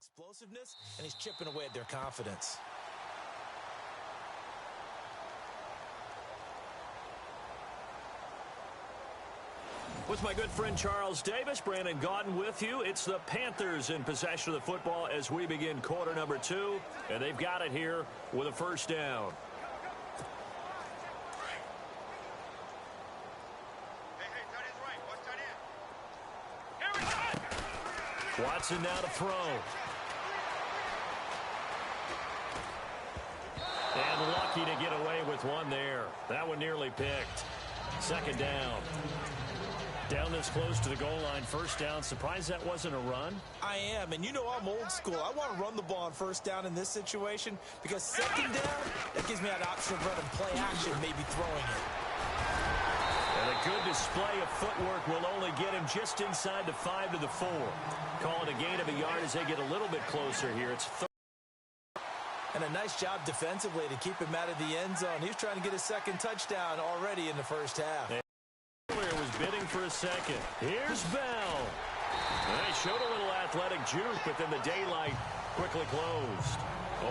explosiveness, and he's chipping away at their confidence. With my good friend Charles Davis, Brandon Gaudin with you. It's the Panthers in possession of the football as we begin quarter number 2, and they've got it here with a first down. Watson now to throw. And lucky to get away with one there. That one nearly picked. Second down. Down this close to the goal line, first down. Surprised that wasn't a run? I am, and you know I'm old school. I want to run the ball on first down in this situation because second down, that gives me that option of running play action, maybe throwing it. And a good display of footwork will only get him just inside the 5 to the 4. Call it a gain of a yard as they get a little bit closer here. It's third. And a nice job defensively to keep him out of the end zone. He was trying to get his second touchdown already in the first half. Was bidding for a second. Here's Bell. They showed a little athletic juke, but then the daylight quickly closed.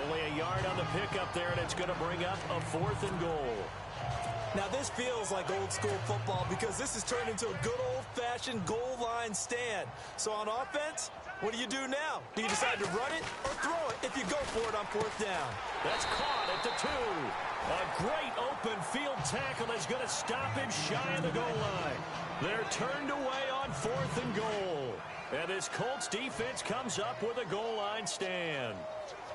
Only a yard on the pickup there, and it's going to bring up a 4th and goal. Now this feels like old school football because this has turned into a good old-fashioned goal line stand. So on offense, what do you do now? Do you decide to run it or throw it if you go for it on 4th down? That's caught at the 2. A great open field tackle is going to stop him shy of the goal line. They're turned away on 4th and goal. And this Colts defense comes up with a goal line stand.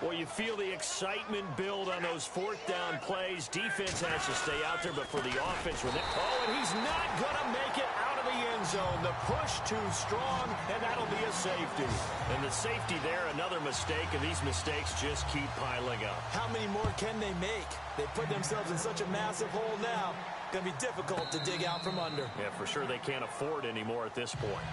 Well, you feel the excitement build on those 4th down plays. Defense has to stay out there, but for the offense, with it. Oh, and he's not going to make it out of the end zone. The push too strong, and that'll be a safety. And the safety there, another mistake, and these mistakes just keep piling up. How many more can they make? They put themselves in such a massive hole now. Going to be difficult to dig out from under. Yeah, for sure they can't afford anymore at this point.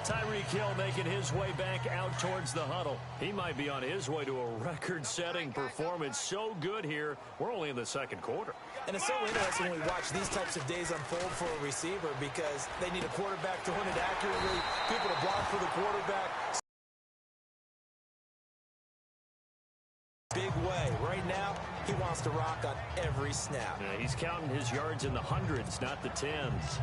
Tyreek Hill making his way back out towards the huddle. He might be on his way to a record-setting performance. So good here. We're only in the second quarter. And it's so interesting when we watch these types of days unfold for a receiver because they need a quarterback throwing it accurately, people to block for the quarterback. Big way. Right now, he wants to rock on every snap. Yeah, he's counting his yards in the hundreds, not the tens.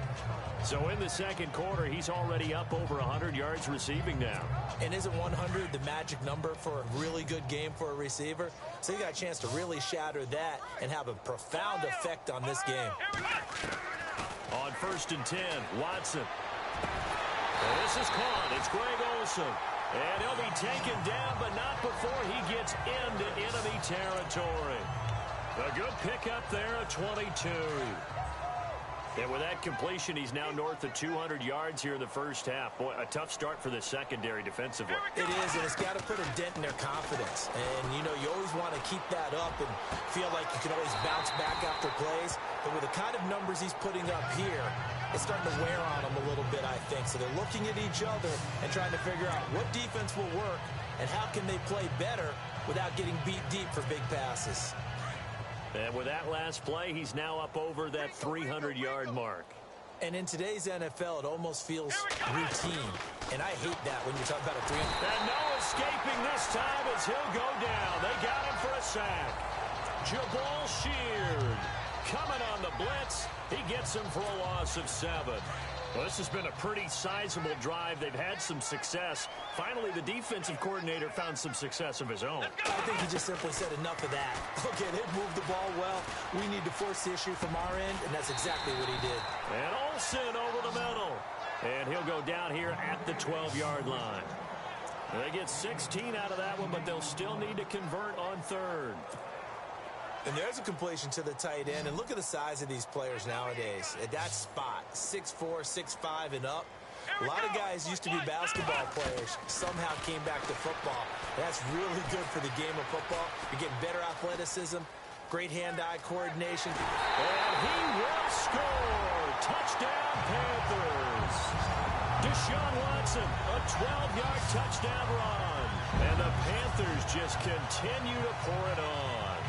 So in the second quarter, he's already up over 100 yards receiving now. And isn't 100 the magic number for a really good game for a receiver? So you got a chance to really shatter that and have a profound effect on this game. On 1st and 10, Watson. And this is caught. It's Greg Olsen. And he'll be taken down, but not before he gets into enemy territory. A good pickup there at 22. And with that completion, he's now north of 200 yards here in the first half. Boy, a tough start for the secondary defensively. It is, and it's got to put a dent in their confidence. And, you know, you always want to keep that up and feel like you can always bounce back after plays. But with the kind of numbers he's putting up here, it's starting to wear on them a little bit, I think. So they're looking at each other and trying to figure out what defense will work and how can they play better without getting beat deep for big passes. And with that last play, he's now up over that 300-yard mark. And in today's NFL, it almost feels routine. And I hate that when you're talking about a 300. And no escaping this time as he'll go down. They got him for a sack. Jabal Sheard coming on the blitz. He gets him for a loss of 7. Well, this has been a pretty sizable drive. They've had some success. Finally, the defensive coordinator found some success of his own. I think he just simply said enough of that. Okay, they've moved the ball well. We need to force the issue from our end, and that's exactly what he did. And Olsen over the middle. And he'll go down here at the 12-yard line. They get 16 out of that one, but they'll still need to convert on 3rd. And there's a completion to the tight end. And look at the size of these players nowadays. At that spot, 6'4", 6'5", and up. A lot of guys used to be basketball players, somehow came back to football. That's really good for the game of football. You're getting better athleticism, great hand-eye coordination. And he will score. Touchdown, Panthers. Deshaun Watson, a 12-yard touchdown run. And the Panthers just continue to pour it on.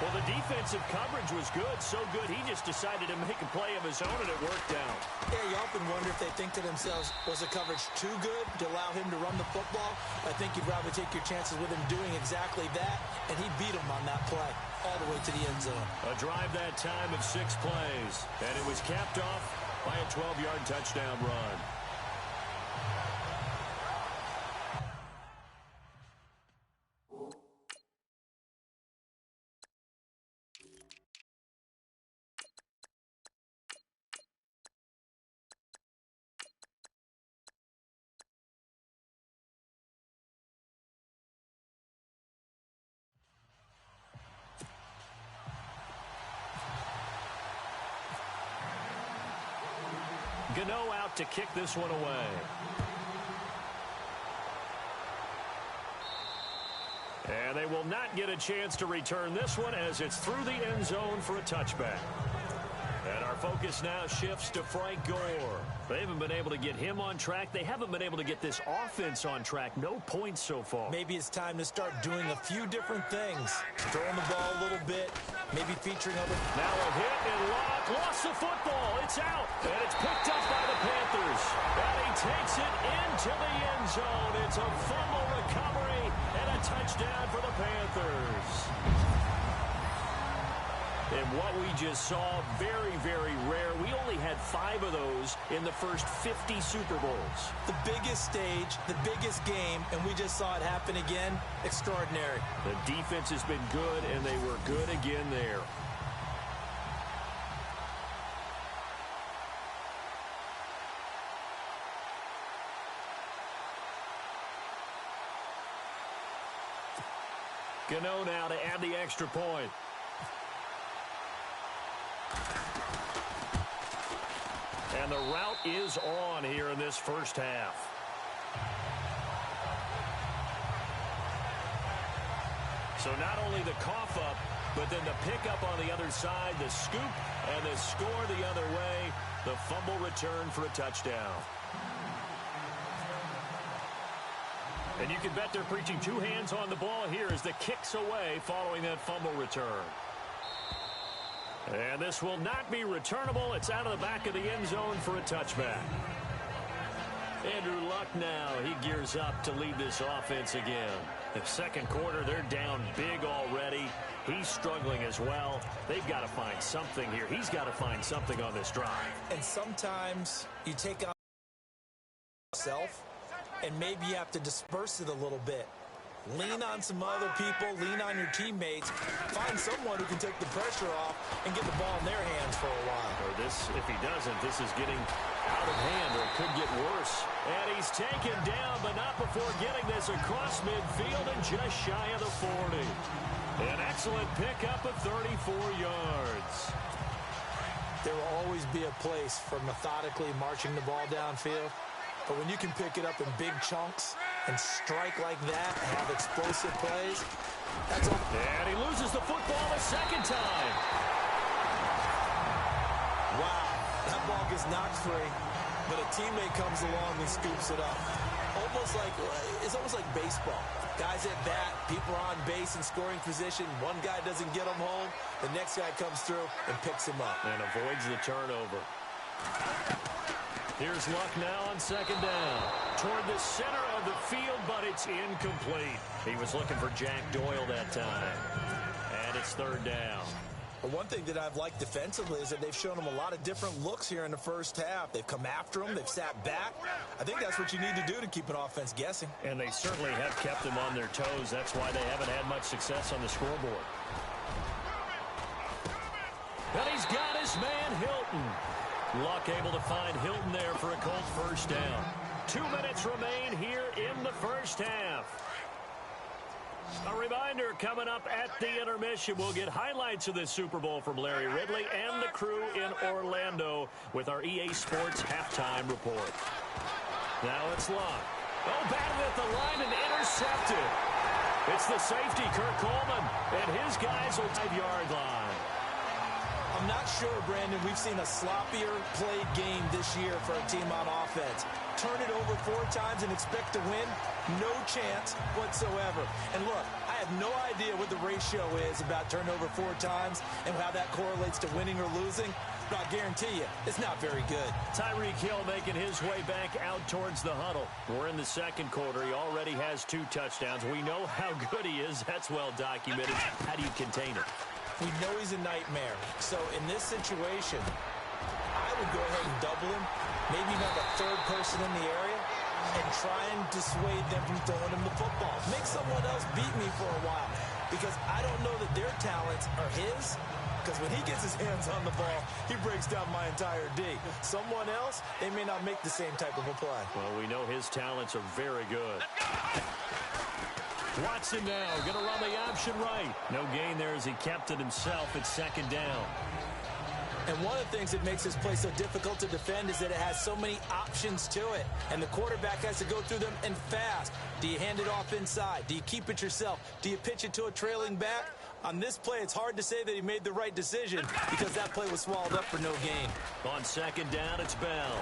Well, the defensive coverage was good, so good he just decided to make a play of his own, and it worked out. Yeah, you often wonder if they think to themselves, was the coverage too good to allow him to run the football? I think you'd rather take your chances with him doing exactly that, and he beat him on that play all the way to the end zone. A drive that time of 6 plays, and it was capped off by a 12-yard touchdown run. Gano out to kick this one away. And they will not get a chance to return this one as it's through the end zone for a touchback. And our focus now shifts to Frank Gore. They haven't been able to get him on track. They haven't been able to get this offense on track. No points so far. Maybe it's time to start doing a few different things. Throwing the ball a little bit, maybe featuring other... Now a hit and Locke lost the football. It's out, and it's picked up by the Panthers. And he takes it into the end zone. It's a fumble recovery and a touchdown for the Panthers. And what we just saw, very, very rare. We only had 5 of those in the first 50 Super Bowls. The biggest stage, the biggest game, and we just saw it happen again. Extraordinary. The defense has been good, and they were good again there. Gano now to add the extra point. And the route is on here in this first half. So not only the cough up, but then the pickup on the other side, the scoop, and the score the other way. The fumble return for a touchdown. And you can bet they're preaching 2 hands on the ball here as the kick's away following that fumble return. And this will not be returnable. It's out of the back of the end zone for a touchback. Andrew Luck now, he gears up to lead this offense again. The second quarter, they're down big already. He's struggling as well. They've got to find something here. He's got to find something on this drive. And sometimes you take out yourself, and maybe you have to disperse it a little bit. Lean on some other people, lean on your teammates, find someone who can take the pressure off and get the ball in their hands for a while. Or this, if he doesn't, this is getting out of hand, or it could get worse. And he's taken down, but not before getting this across midfield and just shy of the 40. An excellent pickup of 34 yards. There will always be a place for methodically marching the ball downfield. But when you can pick it up in big chunks and strike like that and have explosive plays, that's all. And he loses the football a second time. Wow, that ball gets knocked free, but a teammate comes along and scoops it up. It's almost like baseball. Guys at bat, people are on base in scoring position. One guy doesn't get him home. The next guy comes through and picks him up. And avoids the turnover. Here's Luck now on second down. Toward the center of the field, but it's incomplete. He was looking for Jack Doyle that time. And it's third down. But one thing that I've liked defensively is that they've shown him a lot of different looks here in the first half. They've come after him. They've sat back. I think that's what you need to do to keep an offense guessing. And they certainly have kept them on their toes. That's why they haven't had much success on the scoreboard. And he's got his man Hilton. Luck able to find Hilton there for a Colts first down. 2 minutes remain here in the first half. A reminder, coming up at the intermission, we'll get highlights of this Super Bowl from Larry Ridley and the crew in Orlando with our EA Sports halftime report. Now it's Luck. Oh, batted at the line and intercepted. It's the safety, Kurt Coleman, and his guys will 5-yard line. I'm not sure, Brandon, we've seen a sloppier played game this year for a team on offense. Turn it over 4 times and expect to win? No chance whatsoever. And look, I have no idea what the ratio is about turnover 4 times and how that correlates to winning or losing. But I guarantee you, it's not very good. Tyreek Hill making his way back out towards the huddle. We're in the second quarter. He already has 2 touchdowns. We know how good he is. That's well documented. How do you contain it? We know he's a nightmare. So in this situation, I would go ahead and double him, maybe even have a third person in the area, and try and dissuade them from throwing him the football. Make someone else beat me for a while, because I don't know that their talents are his. Because when he gets his hands on the ball, he breaks down my entire D. Someone else, they may not make the same type of a play. Well, we know his talents are very good. Watson now going to run the option right. No gain there as he kept it himself at second down. And one of the things that makes this play so difficult to defend is that it has so many options to it. And the quarterback has to go through them and fast. Do you hand it off inside? Do you keep it yourself? Do you pitch it to a trailing back? On this play, it's hard to say that he made the right decision because that play was swallowed up for no gain. On second down, it's Bell.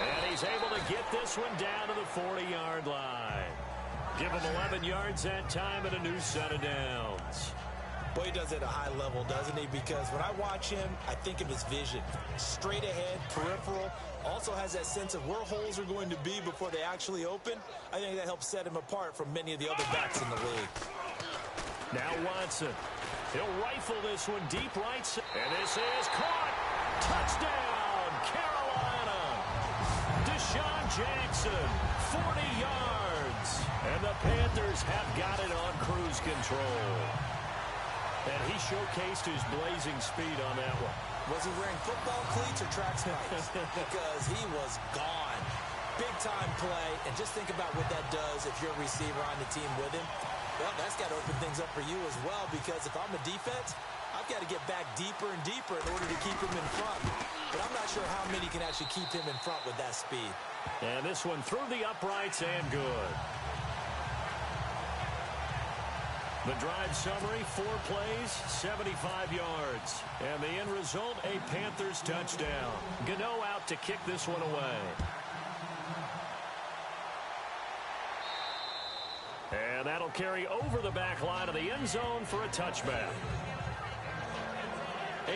And he's able to get this one down to the 40-yard line. Give him 11 yards that time and a new set of downs. Boy, he does it at a high level, doesn't he? Because when I watch him, I think of his vision. Straight ahead, peripheral. Also has that sense of where holes are going to be before they actually open. I think that helps set him apart from many of the other backs in the league. Now Watson. He'll rifle this one deep right side. And this is caught. Touchdown, Carolina. Deshaun Jackson, 40 yards. And the Panthers have got it on cruise control. And he showcased his blazing speed on that one. Was he wearing football cleats or track spikes? Because he was gone. Big-time play. And just think about what that does if you're a receiver on the team with him. Well, that's got to open things up for you as well, because if I'm a defense, I've got to get back deeper and deeper in order to keep him in front. But I'm not sure how many can actually keep him in front with that speed. And this one through the uprights and good. The drive summary, 4 plays, 75 yards. And the end result, a Panthers touchdown. Gano out to kick this one away. And that'll carry over the back line of the end zone for a touchback.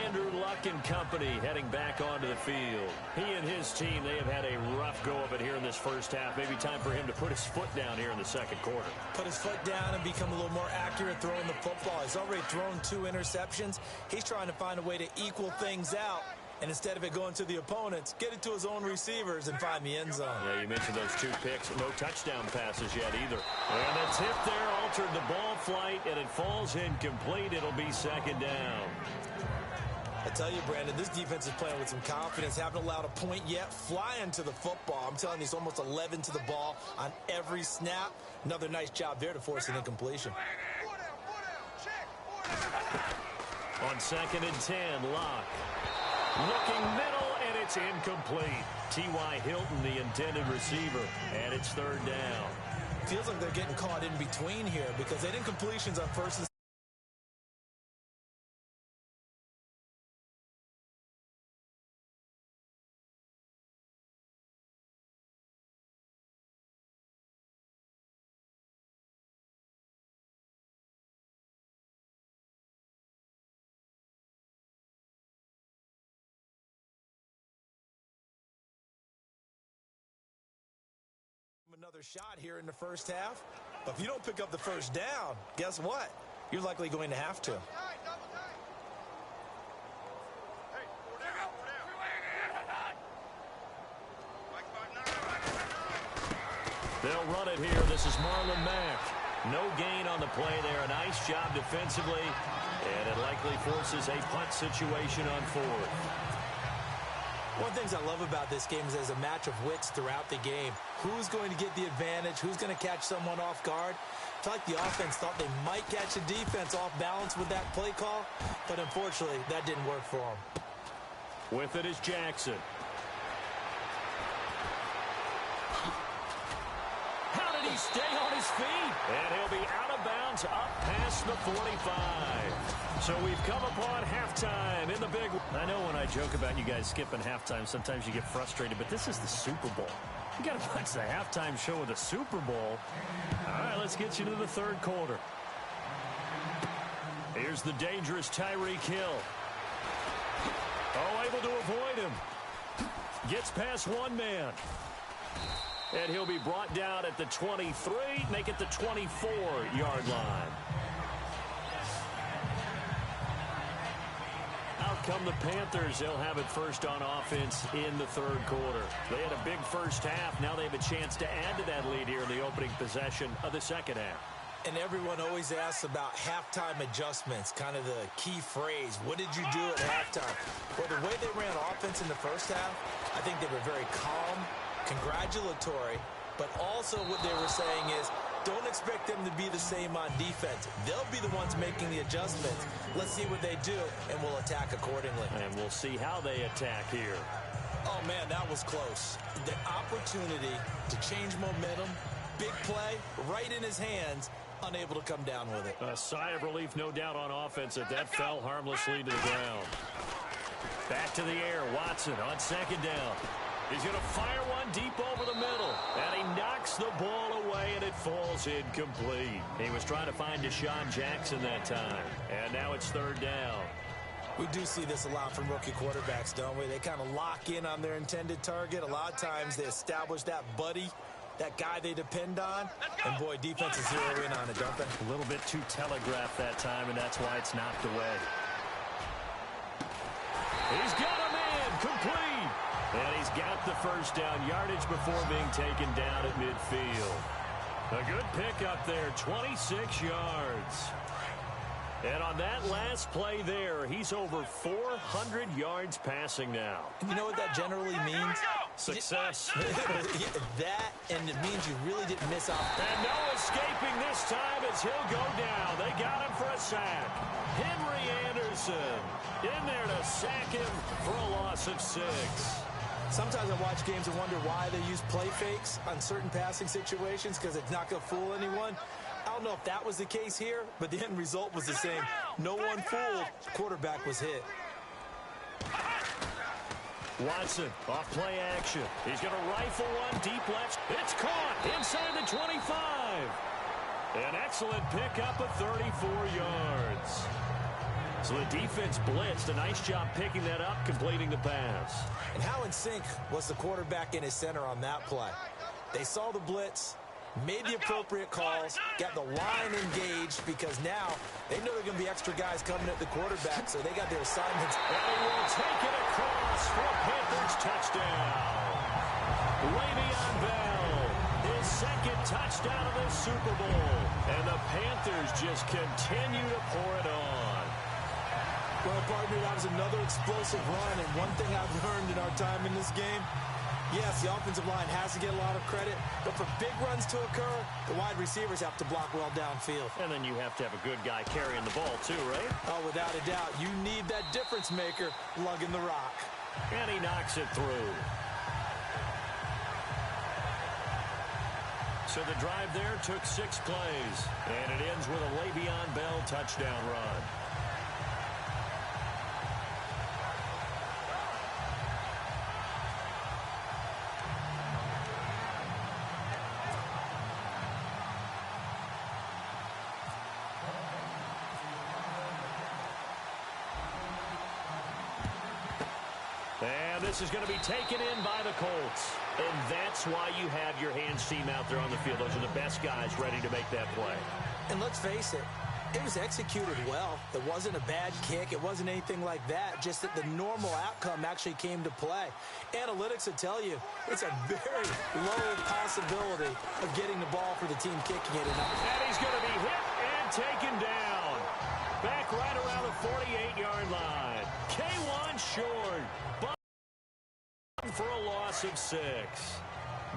Andrew Luck and company heading back onto the field. He and his team, they have had a rough go of it here in this first half. Maybe time for him to put his foot down here in the second quarter. Put his foot down and become a little more accurate throwing the football. He's already thrown 2 interceptions. He's trying to find a way to equal things out. And instead of it going to the opponents, get it to his own receivers and find the end zone. Yeah, you mentioned those 2 picks. No touchdown passes yet either. And the tip there altered the ball flight, and it falls incomplete. It'll be second down. I tell you, Brandon, this defense is playing with some confidence. Haven't allowed a point yet. Flying to the football. I'm telling you, it's almost 11 to the ball on every snap. Another nice job there to force an incompletion. On second and 10, Locke. Looking middle, and it's incomplete. T.Y. Hilton, the intended receiver, and it's third down. Feels like they're getting caught in between here because they didn't incompletions on first and another shot here in the first half. But if you don't pick up the first down, guess what? You're likely going to have to. They'll run it here. This is Marlon Mack. No gain on the play there. A nice job defensively. And it likely forces a punt situation on 4th. One of the things I love about this game is there's a match of wits throughout the game. Who's going to get the advantage? Who's going to catch someone off guard? I feel like the offense thought they might catch the defense off balance with that play call, but unfortunately, that didn't work for them. With it is Jackson. How did he stay on his feet? And he'll be out of bounds up past the 45. So we've come upon halftime in the big one. I know when I joke about you guys skipping halftime, sometimes you get frustrated, but this is the Super Bowl. You got to watch the halftime show of the Super Bowl. All right, let's get you to the third quarter. Here's the dangerous Tyreek Hill. Oh, able to avoid him. Gets past one man. And he'll be brought down at the 23, make it the 24-yard line. Out come the Panthers. They'll have it first on offense in the third quarter. They had a big first half. Now they have a chance to add to that lead here in the opening possession of the second half. And everyone always asks about halftime adjustments, kind of the key phrase. What did you do at halftime? Well, the way they ran offense in the first half, I think they were very calm, congratulatory, but also what they were saying is don't expect them to be the same on defense. They'll be the ones making the adjustments. Let's see what they do, and we'll attack accordingly. And we'll see how they attack here. Oh, man, that was close. The opportunity to change momentum, big play, right in his hands, unable to come down with it. A sigh of relief, no doubt, on offense that fell harmlessly to the ground. Back to the air, Watson on second down. He's going to fire one deep over the middle, and he knocks the ball away, and it falls incomplete. He was trying to find Deshaun Jackson that time, and now it's third down. We do see this a lot from rookie quarterbacks, don't we? They kind of lock in on their intended target. A lot of times they establish that buddy, that guy they depend on, and boy, defenses zero in on it, don't they? A little bit too telegraphed that time, and that's why it's knocked away. He's got a man, complete. And he's got the first down, yardage before being taken down at midfield. A good pickup there, 26 yards. And on that last play there, he's over 400 yards passing now. You know what that generally means? Success. That, and it means you really didn't miss out. And no escaping this time as he'll go down. They got him for a sack. Henry Anderson in there to sack him for a loss of 6. Sometimes I watch games and wonder why they use play fakes on certain passing situations, because it's not going to fool anyone. I don't know if that was the case here, but the end result was the same. No one fooled. Quarterback was hit. Watson, off play action. He's going to rifle one deep left. It's caught inside the 25. An excellent pickup of 34 yards. So the defense blitzed. A nice job picking that up, completing the pass. And how in sync was the quarterback and his center on that play? They saw the blitz, made the appropriate calls, got the line engaged, because now they know there are going to be extra guys coming at the quarterback, so they got their assignments. And he will take it across for a Panthers touchdown. Le'Veon Bell, his second touchdown of the Super Bowl. And the Panthers just continue to pour it on. Well, partner, that was another explosive run, and one thing I've learned in our time in this game, yes, the offensive line has to get a lot of credit, but for big runs to occur, the wide receivers have to block well downfield. And then you have to have a good guy carrying the ball too, right? Oh, without a doubt. You need that difference maker lugging the rock. And he knocks it through. So the drive there took 6 plays, and it ends with a Le'Veon Bell touchdown run. And this is going to be taken in by the Colts. And that's why you have your hands team out there on the field. Those are the best guys ready to make that play. And let's face it, it was executed well. It wasn't a bad kick. It wasn't anything like that. Just that the normal outcome actually came to play. Analytics will tell you it's a very low possibility of getting the ball for the team kicking it. And he's going to be hit and taken down. Back right around the 48-yard line. K1 short. For a loss of 6.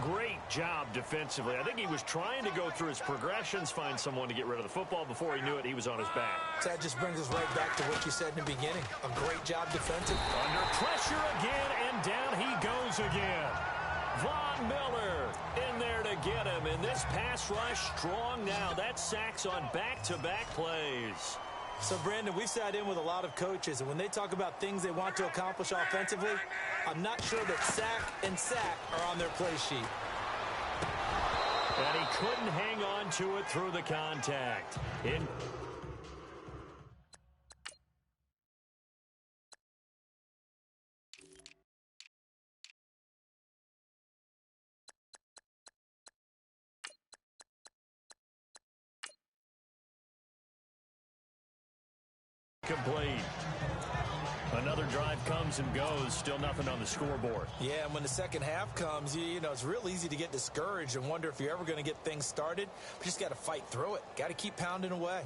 Great job defensively. I think he was trying to go through his progressions, find someone to get rid of the football. Before he knew it, he was on his back. So that just brings us right back to what you said in the beginning. A great job defensively. Under pressure again, and down he goes again. Von Miller in there to get him. And this pass rush strong now. That's sacks on back-to-back plays. So, Brandon, we've sat in with a lot of coaches, and when they talk about things they want to accomplish offensively, I'm not sure that sack and sack are on their play sheet. And he couldn't hang on to it through the contact. incomplete. Another drive comes and goes. Still nothing on the scoreboard. Yeah, and when the second half comes, you know, it's real easy to get discouraged and wonder if you're ever going to get things started. But you just got to fight through it. Got to keep pounding away.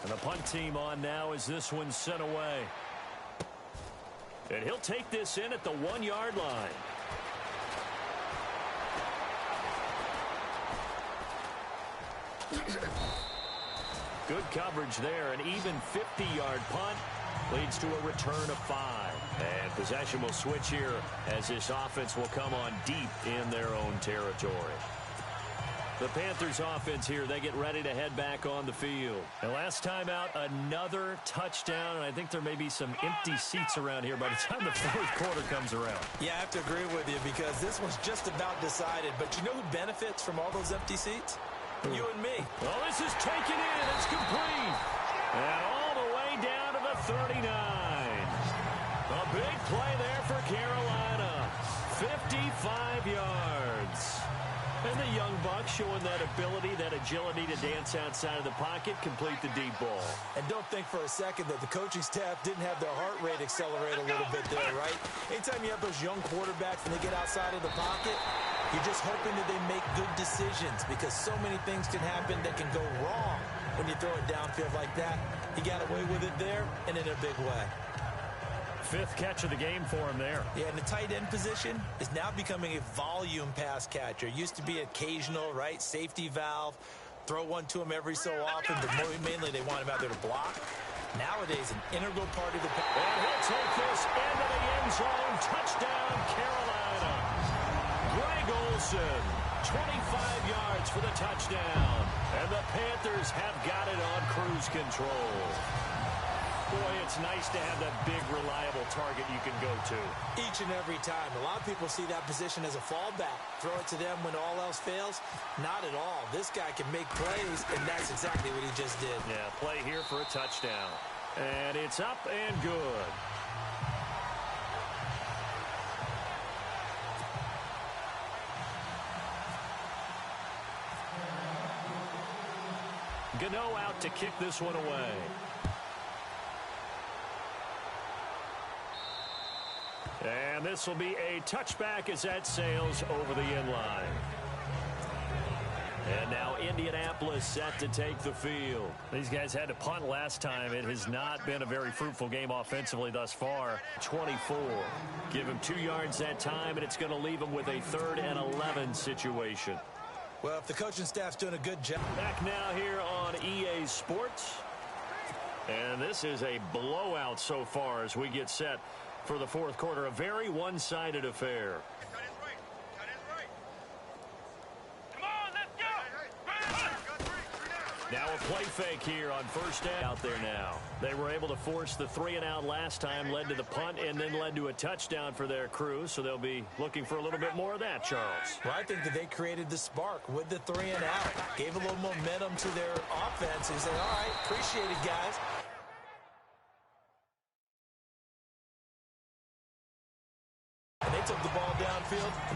And the punt team on now as this one's sent away. And he'll take this in at the 1-yard line. Good coverage there. An even 50-yard punt leads to a return of 5. And possession will switch here as this offense will come on deep in their own territory. The Panthers offense here, they get ready to head back on the field. And last time out, another touchdown, and I think there may be some empty seats around here by the time the fourth quarter comes around. Yeah, I have to agree with you because this one's just about decided. But you know who benefits from all those empty seats? You and me. Well, this is taken in. It's complete. And all the way down to the 39. A big play there for Carolina. 55 yards. And the young buck showing that ability, that agility to dance outside of the pocket, complete the deep ball. And don't think for a second that the coaching staff didn't have their heart rate accelerate a little bit there, right? Anytime you have those young quarterbacks and they get outside of the pocket, you're just hoping that they make good decisions because so many things can happen that can go wrong when you throw it downfield like that. He got away with it there and in a big way. 5th catch of the game for him there. Yeah, and the tight end position is now becoming a volume pass catcher. Used to be occasional, right? Safety valve. Throw one to him every so often, but mainly they want him out there to block. Nowadays, an integral part of the pass. And he'll take this into the end zone. Touchdown, Carolina. Greg Olsen, 25 yards for the touchdown. And the Panthers have got it on cruise control. Boy, it's nice to have that big, reliable target you can go to. Each and every time. A lot of people see that position as a fallback. Throw it to them when all else fails. Not at all. This guy can make plays, and that's exactly what he just did. Yeah, play here for a touchdown. And it's up and good. Gano out to kick this one away. And this will be a touchback as that sails over the end line. And now Indianapolis set to take the field. These guys had to punt last time. It has not been a very fruitful game offensively thus far. 24. Give him 2 yards that time, and it's going to leave him with a 3rd and 11 situation. Well, if the coaching staff's doing a good job. Back now here on EA Sports. And this is a blowout so far as we get set for the fourth quarter. A very one-sided affair. Now a play fake here on first down out there now. They were able to force the 3-and-out last time, led to the punt, and then led to a touchdown for their crew. So they'll be looking for a little bit more of that, Charles. Well, I think that they created the spark with the 3-and-out. Gave a little momentum to their offense. They said, all right, appreciate it, guys. And they took the ball downfield.